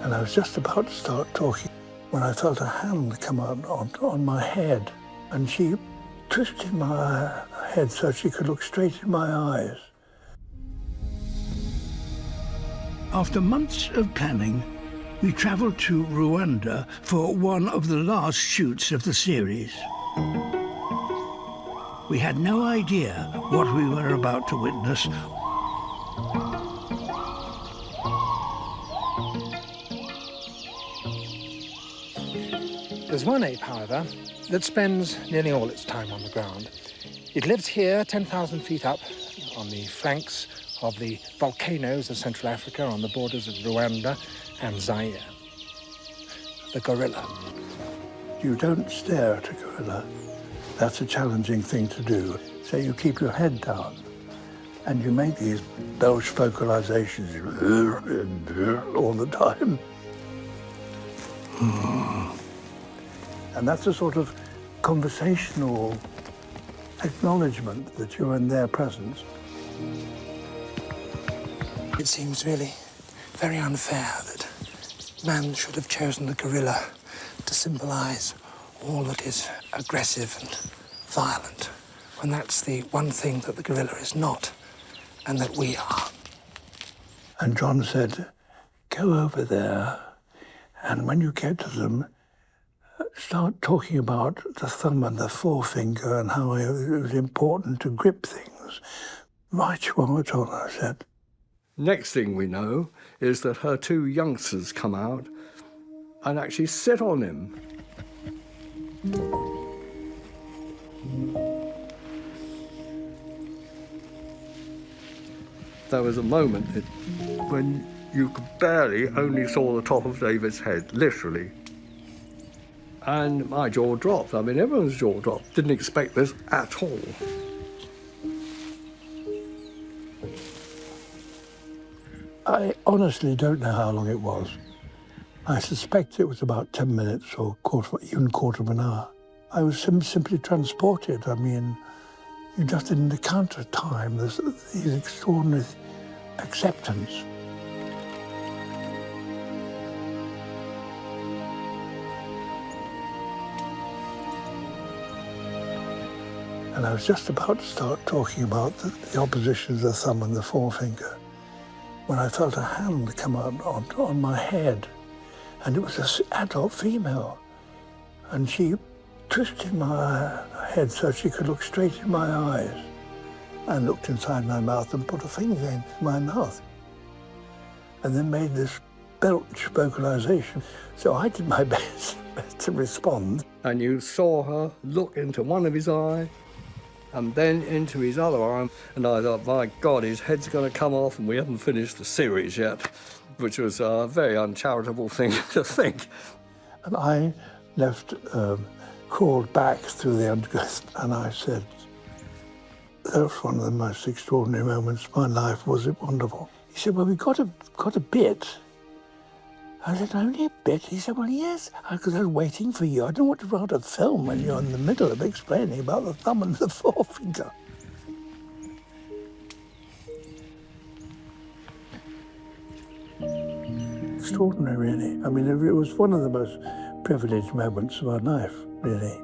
And I was just about to start talking when I felt a hand come out on my head, and she twisted my head so she could look straight in my eyes. After months of planning, we travelled to Rwanda for one of the last shoots of the series. We had no idea what we were about to witness. There's one ape, however, that spends nearly all its time on the ground. It lives here 10,000 feet up on the flanks of the volcanoes of Central Africa, on the borders of Rwanda and Zaire. The gorilla. You don't stare at a gorilla. That's a challenging thing to do. So you keep your head down and you make these Belgian vocalizations all the time. And that's a sort of conversational acknowledgement that you're in their presence. It seems really very unfair that man should have chosen the gorilla to symbolize all that is aggressive and violent, when that's the one thing that the gorilla is not, and that we are. And John said, go over there, and when you get to them, start talking about the thumb and the forefinger and how it was important to grip things. Right you are, John, I said. Next thing we know is that her two youngsters come out and actually sit on him. There was a moment when you could barely only saw the top of David's head, literally. And my jaw dropped. I mean, everyone's jaw dropped. Didn't expect this at all. I honestly don't know how long it was. I suspect it was about 10 minutes or even quarter of an hour. I was simply transported. I mean, you just didn't encounter time. There's these extraordinary acceptance. And I was just about to start talking about the opposition of the thumb and the forefinger when I felt a hand come out on my head, and it was an adult female, and she twisted my head so she could look straight in my eyes, and looked inside my mouth and put a finger in my mouth, and then made this belch vocalization. So I did my best to respond. And you saw her look into one of his eyes and then into his other arm, and I thought, my God, his head's going to come off and we haven't finished the series yet, which was a very uncharitable thing to think. And I crawled back through the undergrowth, and I said, that was one of the most extraordinary moments of my life. Was it wonderful? He said, well, we got a bit. I said, only a bit? He said, well, yes, because I was waiting for you. I don't want to write a film when you're in the middle of explaining about the thumb and the forefinger. Extraordinary, really. I mean, it was one of the most privileged moments of my life, really.